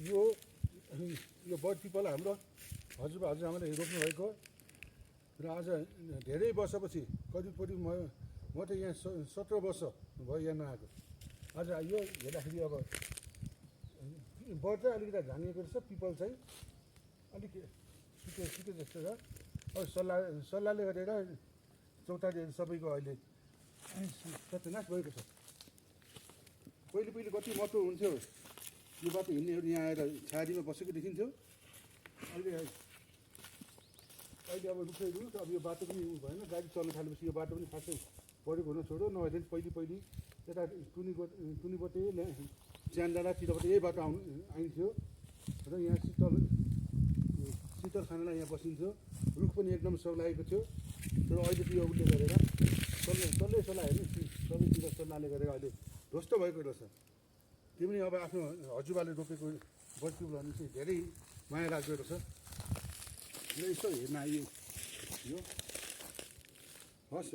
यो बड पिपल हाम्रो हजुरआमाले रोप्नु भएको र आज धेरै वर्षपछि करिब म त यहाँ 17 वर्ष भयो यहाँ नआएको। आज यो हेर्दाखेरि अब बड चाहिँ अलिकति झानिएको रहेछ, पिपल चाहिँ अलिक सुके जस्तो छ। अब सल्लाहले गरेर चौतारीहरू सबैको अहिले सत्यनाश भएको छ। पहिले कति मटो हुन्थ्यो, यो बाटो हिँड्नेहरू यहाँ आएर छारीमा बसेको देखिन्थ्यो। अहिले अब रुख अब यो बाटो पनि भएन, गाडी चल्न थालेपछि यो बाटो पनि खासै बढेको हुन छोड्यो। नभए पहिले यता टुनीबटे च्यान डाँडातिरबाट यही बाटो आइन्थ्यो र यहाँ शीतल खानालाई यहाँ बसिन्थ्यो। रुख पनि एकदम सल्लाएको थियो। तर अहिले त्यो उसले गरेर सल्लाह हेर्नु सबैतिर सल्लाहले गरेर अहिले ध्वस्त भएको रहेछ। त्यो पनि अब आफ्नो हजुरबाले रोपेको बर्फी भने चाहिँ धेरै माया लाग्दो रहेछ। र यसो हेर्न आइयो यो हस्